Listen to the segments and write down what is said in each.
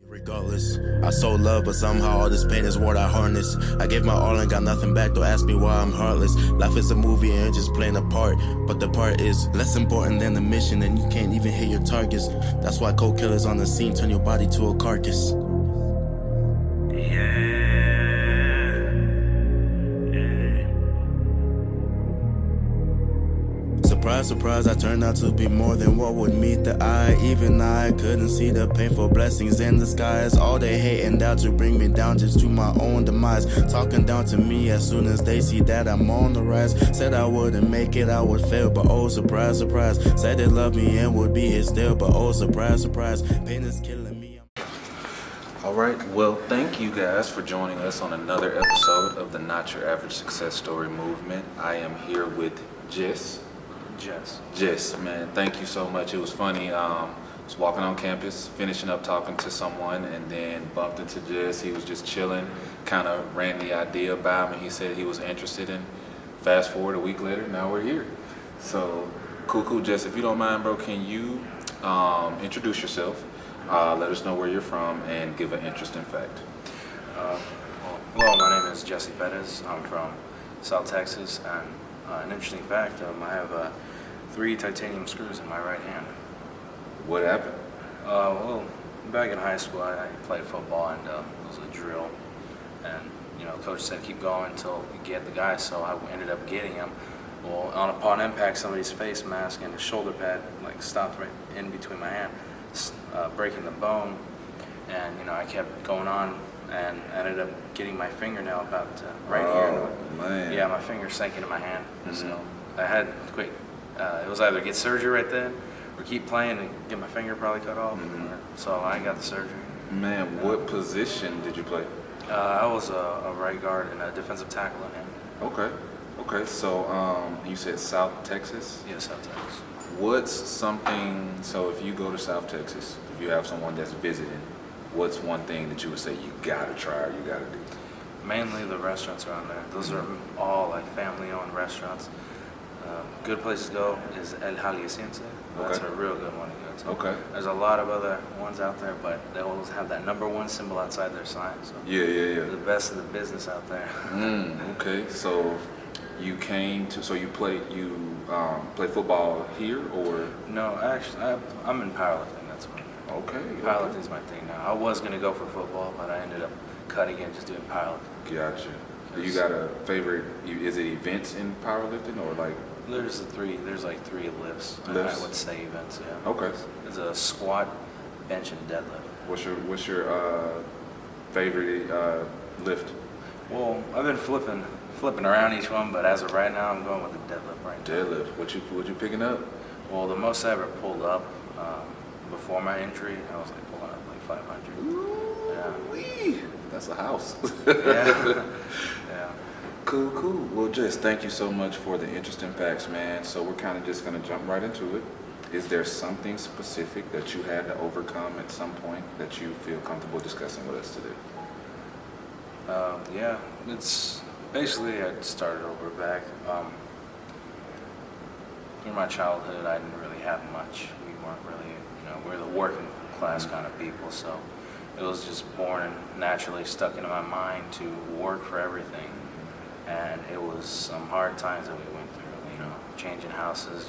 Regardless, I sold love, but somehow all this pain is what I harness. I gave my all and got nothing back, don't ask me why I'm heartless. Life is a movie and just playing a part, but the part is less important than the mission, and you can't even hit your targets. That's why cold killers on the scene turn your body to a carcass. Surprise, surprise, I turned out to be more than what would meet the eye. Even I couldn't see the painful blessings in the skies. All they hate and doubt to bring me down just to my own demise. Talking down to me as soon as they see that I'm on the rise. Said I wouldn't make it, I would fail, but oh surprise, surprise. Said they love me and would be here still, but oh surprise, surprise. Pain is killing me. All right, well, thank you guys for joining us on another episode of the Not Your Average Success Story movement. I am here with Jess, man, thank you so much. It was funny. I was walking on campus, finishing up talking to someone, and then bumped into Jess. He was just chilling, kind of ran the idea by him, and he said he was interested in. Fast forward a week later, now we're here. So, cool. Jess, if you don't mind, bro, can you introduce yourself, let us know where you're from, and give an interesting fact? Well, my name is Jesse Perez. I'm from South Texas, and an interesting fact, I have 3 titanium screws in my right hand. What happened? Well, back in high school, I played football, and it was a drill. And, coach said keep going until you get the guy, so I ended up getting him. Well, upon impact, somebody's face mask and his shoulder pad, stopped right in between my hand, breaking the bone. And, I kept going on and ended up getting my fingernail about right here. Man. Yeah, my finger sank into my hand. So I had to quit. It was either get surgery right then or keep playing and get my finger probably cut off. So I got the surgery. Man, what position did you play? I was a right guard and a defensive tackle in him. Okay. So you said South Texas? Yeah, South Texas. What's something, so if you go to South Texas, if you have someone that's visiting, what's one thing that you would say you gotta try or you gotta do? Mainly the restaurants around there. Those are all family-owned restaurants. Good place to go is El Jalisciense. That's a real good one to go to. Okay. There's a lot of other ones out there, but they always have that #1 symbol outside their sign. So Yeah. The best of the business out there. Okay. So you play football here or? No, actually, I'm in powerlifting. That's what. Okay. Powerlifting's my thing now. I was gonna go for football, but I ended up cutting it, just doing powerlifting. Gotcha. Do you got a favorite? Is it events in powerlifting or like? There's 3 lifts. I would say events. Yeah. Okay. There's a squat, bench, and deadlift. What's your favorite lift? Well, I've been flipping around each one, but as of right now, I'm going with the deadlift right now. Deadlift. What you picking up? Well, the most I ever pulled up before my injury, I was pulling up 500. Ooh, yeah. That's a house. Yeah. Cool. Well, Jess, thank you so much for the interesting facts, man. So we're kind of just going to jump right into it. Is there something specific that you had to overcome at some point that you feel comfortable discussing with us today? Yeah, it's basically I started over back. Through my childhood, I didn't really have much. We weren't really, we're the working class kind of people, so it was just born and naturally stuck into my mind to work for everything. And it was some hard times that we went through, changing houses,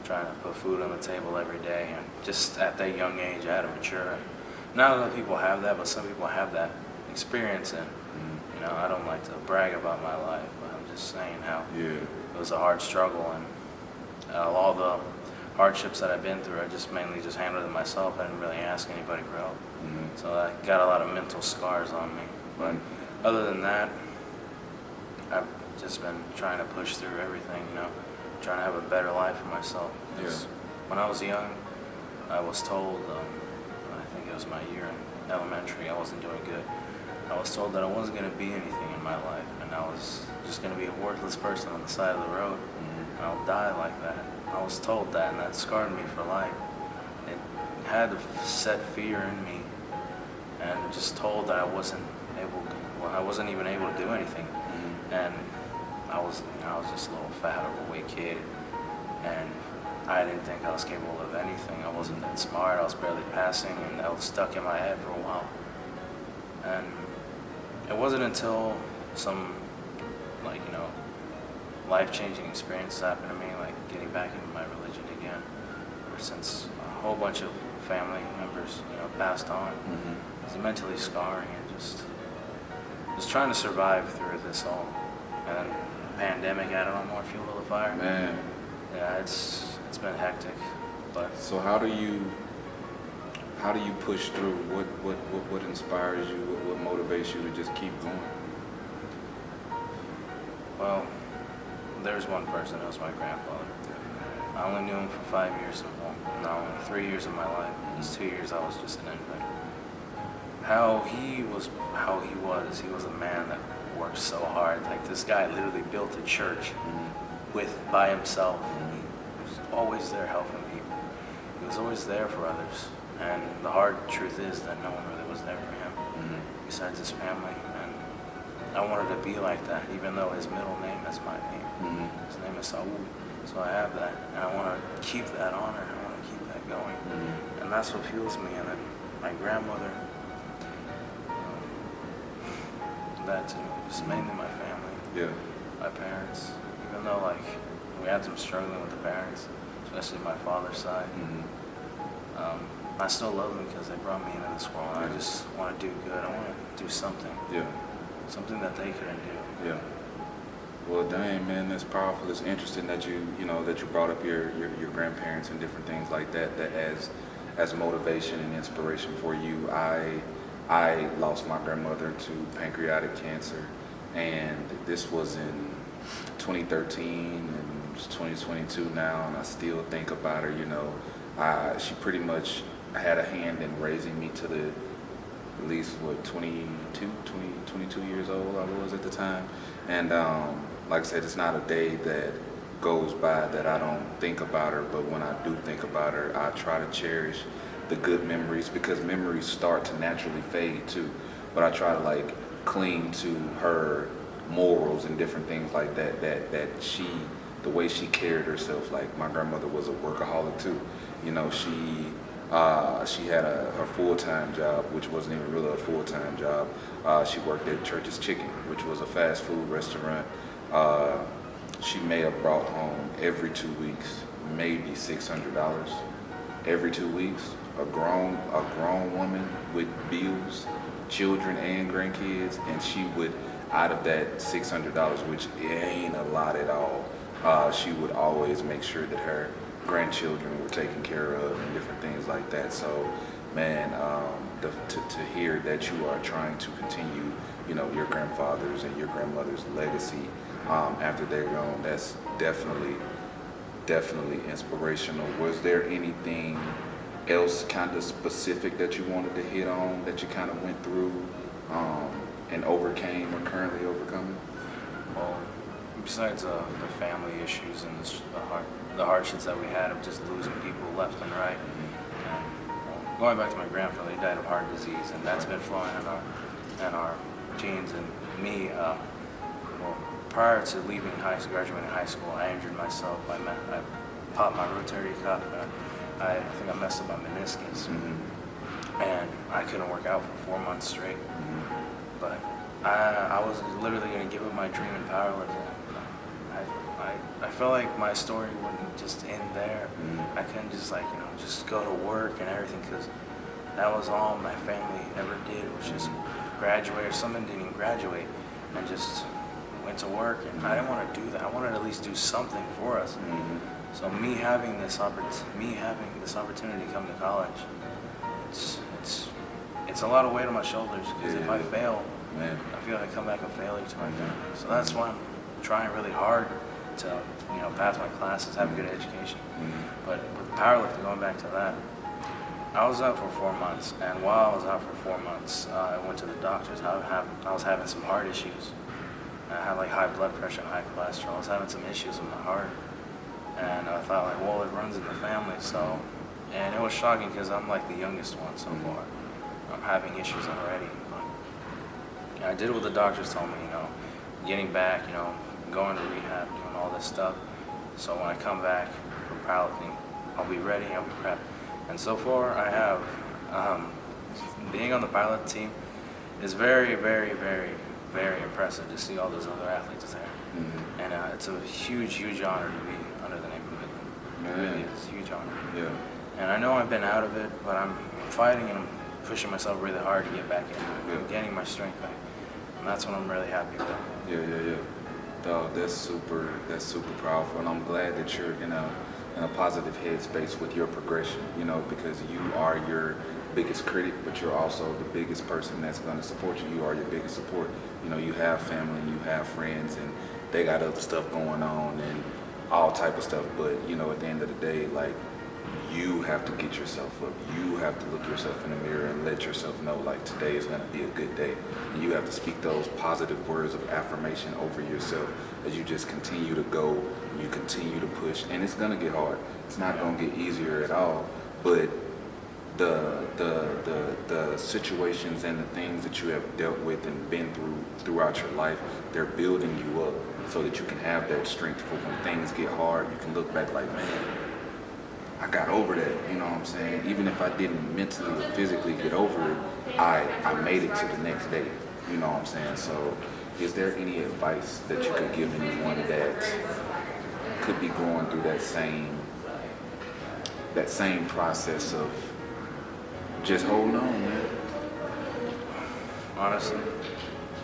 trying to put food on the table every day. And just at that young age, I had to mature. Not a lot of people have that, but some people have that experience. And, I don't like to brag about my life, but I'm just saying how it was a hard struggle. And all the hardships that I've been through, I just mainly handled it myself. I didn't really ask anybody for help. So I got a lot of mental scars on me. But other than that, I've just been trying to push through everything, trying to have a better life for myself. When I was young, I was told, I think it was my year in elementary, I wasn't doing good. I was told that I wasn't going to be anything in my life, and I was just going to be a worthless person on the side of the road, and I'll die like that. I was told that, and that scarred me for life. It had to set fear in me, and just told that I wasn't even able to do anything. And I was just a little fat, overweight kid, and I didn't think I was capable of anything. I wasn't that smart. I was barely passing, and that was stuck in my head for a while. And it wasn't until some, like, life-changing experiences happened to me, like getting back into my religion again, ever since a whole bunch of family members, passed on. It's mentally scarring, and just trying to survive through this all. And then the pandemic added on more fuel to the fire. Man. Yeah, it's been hectic, but So how do you push through? What inspires you? What motivates you to just keep going? well, there's one person. That was my grandfather. I only knew him for 5 years, only 3 years of my life. These 2 years I was just an infant. How he was a man that worked so hard. Like, this guy literally built a church by himself. He was always there helping people. He was always there for others. And the hard truth is that no one really was there for him besides his family. And I wanted to be like that, even though his middle name is my name. His name is Saul. So I have that, and I want to keep that honor. I want to keep that going, and that's what fuels me. And then my grandmother, that too, just mainly my family. Yeah. My parents, even though like we had some struggling with the parents, especially my father's side. I still love them because they brought me into this world. And I just want to do good. I want to do something. Yeah. Something that they couldn't do. Yeah. Well, dang, man, that's powerful. It's interesting that you brought up your grandparents and different things like that as motivation and inspiration for you. I lost my grandmother to pancreatic cancer, and this was in 2013, and it's 2022 now, and I still think about her. She pretty much had a hand in raising me to at least 22 years old I was at the time. And like I said, it's not a day that goes by that I don't think about her, but when I do think about her, I try to cherish the good memories, because memories start to naturally fade too. But I try to cling to her morals and different things like that the way she carried herself. Like, my grandmother was a workaholic too. She had her full-time job, which wasn't even really a full-time job. She worked at Church's Chicken, which was a fast food restaurant. She may have brought home every 2 weeks, maybe $600. Every 2 weeks, a grown woman with bills, children and grandkids, and she would, out of that $600, which ain't a lot at all, she would always make sure that her grandchildren were taken care of and different things like that. So, man, to hear that you are trying to continue, your grandfather's and your grandmother's legacy after they're gone, that's definitely inspirational. Was there anything else kind of specific that you wanted to hit on, that you kind of went through and overcame or currently overcoming? Well, besides the family issues and the hardships that we had of just losing people left and right, and going back to my grandfather, he died of heart disease, and that's been flowing in our genes. And me, prior to graduating high school, I injured myself. I popped my rotator cuff. I think I messed up my meniscus, and I couldn't work out for 4 months straight. But I was literally going to give up my dream in powerlifting. I felt like my story wouldn't just end there. I couldn't just just go to work and everything, because that was all my family ever did, was just graduate, or some didn't even graduate, and just went to work. And I didn't want to do that. I wanted to at least do something for us. So me having this opportunity to come to college, it's a lot of weight on my shoulders, because if I fail, man, I feel like I come back a failure to my family. So that's why I'm trying really hard to pass my classes, have a good education. But with powerlifting, going back to that, I was out for 4 months, and while I was out for 4 months, I went to the doctors. I was having some heart issues. I had high blood pressure and high cholesterol. I was having some issues with my heart, and I thought it runs in the family. So, and it was shocking, because I'm the youngest one so far. I'm having issues already. But I did what the doctors told me, getting back, going to rehab, doing all this stuff. So when I come back from powerlifting. I'll be ready, I'll be prepped. And so far, I have. Being on the pilot team is very, very, very, very impressive to see all those other athletes there. Mm-hmm. And it's a huge, huge honor to be under the name of Midland. It really is a huge honor. Yeah. And I know I've been out of it, but I'm fighting and I'm pushing myself really hard to get back into it. Yeah. I'm getting my strength back. And that's what I'm really happy with. Yeah. Dog, that's super powerful, and I'm glad that you're in a positive headspace with your progression, because you are your biggest critic, but you're also the biggest person that's going to support you. You are your biggest support. You have family, you have friends, and they got other stuff going on and all type of stuff, but at the end of the day, like, you have to get yourself up. You have to look yourself in the mirror and let yourself know, like, today is going to be a good day. And you have to speak those positive words of affirmation over yourself as you just continue to go, and you continue to push. And it's going to get hard. It's not going to get easier at all. But the situations and the things that you have dealt with and been throughout your life, they're building you up so that you can have that strength for when things get hard. You can look back like, man, I got over that, you know what I'm saying? Even if I didn't mentally or physically get over it, I made it to the next day, you know what I'm saying? So is there any advice that you could give anyone that could be going through that same process of just holding on, man? Honestly,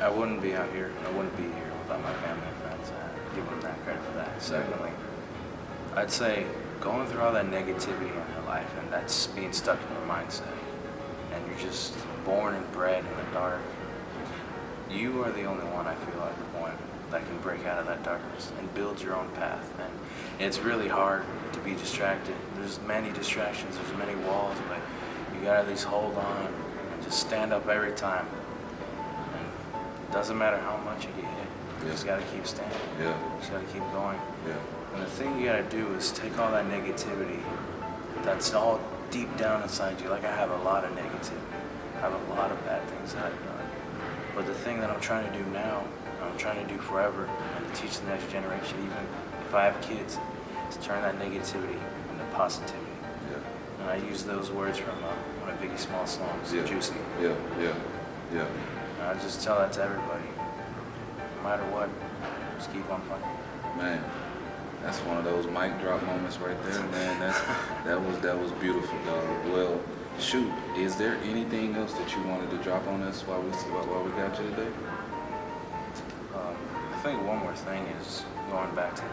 I wouldn't be out here. I wouldn't be here without my family and friends. I give them that credit for that. Secondly, I'd say going through all that negativity in your life and that's being stuck in your mindset, and you're just born and bred in the dark, you are the only one, I feel like, one that can break out of that darkness and build your own path. And it's really hard to be distracted. There's many distractions, there's many walls, but you gotta at least hold on and just stand up every time. And it doesn't matter how much you get hit, you just gotta keep standing. Yeah. You just gotta keep going. Yeah. And the thing you gotta do is take all that negativity that's all deep down inside you. Like, I have a lot of negativity. I have a lot of bad things that I've done. But the thing that I'm trying to do now, I'm trying to do forever, and to teach the next generation, even if I have kids, is turn that negativity into positivity. Yeah. And I use those words from one of Biggie Small's songs, Juicy. Yeah. And I just tell that to everybody. No matter what, just keep on fighting. Man, that's one of those mic drop moments right there, man. That was beautiful, dog. Well, shoot, is there anything else that you wanted to drop on us while we got you today? I think one more thing is going back to the,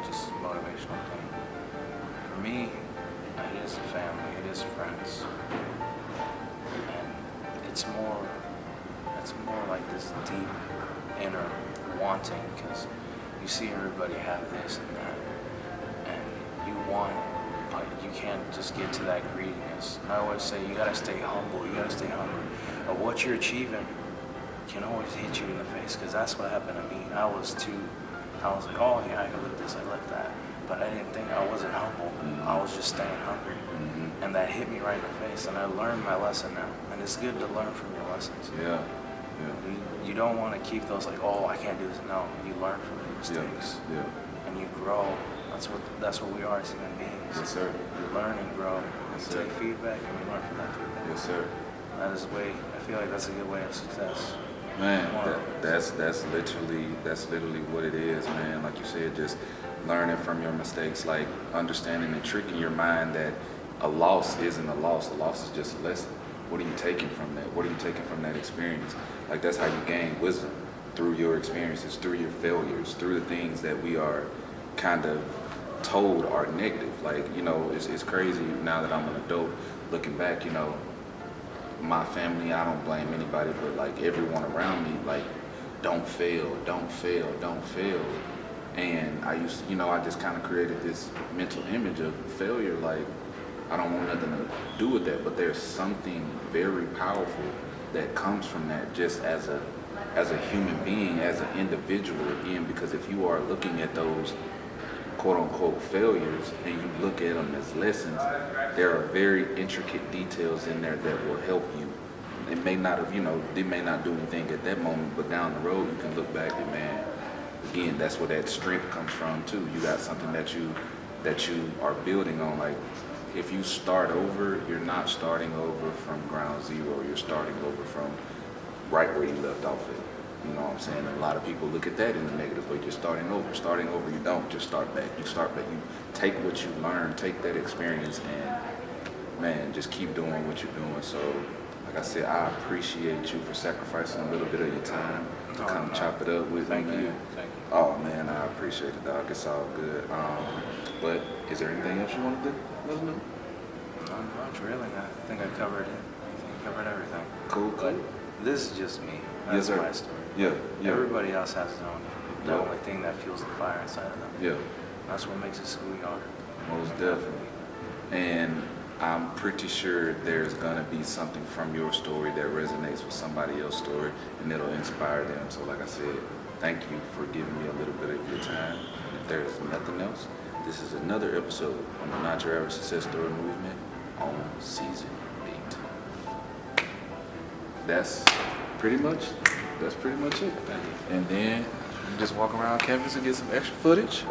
just motivational thing. For me, it is family, it is friends, and it's more like this deep inner wanting, because you see everybody have this and that, and you want, but you can't just get to that greediness. And I always say you gotta stay humble, you gotta stay hungry. But what you're achieving can always hit you in the face, because that's what happened to me. I was like, oh yeah, I can live this, I live that. But I didn't think, I wasn't humble. I was just staying hungry. Mm-hmm. And that hit me right in the face, and I learned my lesson now. And it's good to learn from your lessons. Yeah. You don't want to keep those like, oh, I can't do this. No, you learn from your mistakes. Yeah. And you grow. That's what we are as human beings. Yes, sir. We learn and grow. Yes, We sir. take feedback and we learn from that feedback. Yes, sir. That is I feel like that's a good way of success. Man, that's literally what it is, man. Like you said, just learning from your mistakes, like understanding and tricking your mind that a loss isn't a loss. A loss is just a lesson. What are you taking from that? What are you taking from that experience? Like, that's how you gain wisdom, through your experiences, through your failures, through the things that we are kind of told are negative. Like, it's crazy now that I'm an adult looking back, my family, I don't blame anybody, but like everyone around me, like, don't fail. And I used, I just kind of created this mental image of failure. Like, I don't want nothing to do with that, but there's something very powerful that comes from that, just as a human being, as an individual, again, because if you are looking at those quote-unquote failures and you look at them as lessons, there are very intricate details in there that will help you. They may not have, they may not do anything at that moment, but down the road you can look back and, man, again, that's where that strength comes from too. You got something that you that you are building on. Like, if you start over, you're not starting over from ground zero. You're starting over from right where you left off at. You know what I'm saying? And a lot of people look at that in the negative way. You're starting over. Starting over, you don't just start back. You start back. You take what you learn, take that experience, and man, just keep doing what you're doing. So, like I said, I appreciate you for sacrificing a little bit of your time to come chop it up with me, man. Thank you. Oh man, I appreciate it, dog. It's all good. But is there anything else you want to do? Let us know. Not much, really. I think I covered it. I think I covered everything. Cool. But this is just me. That's Yes, sir. my story. Yeah. Everybody else has their own. The Yeah. only thing that fuels the fire inside of them. Yeah. That's what makes us who we are. Most definitely. And I'm pretty sure there's gonna be something from your story that resonates with somebody else's story, and it'll inspire them. So like I said, thank you for giving me a little bit of your time. If there's nothing else, this is another episode on the Not Your Average Success Story movement on season 8. That's pretty much it. And then you just walk around campus and get some extra footage.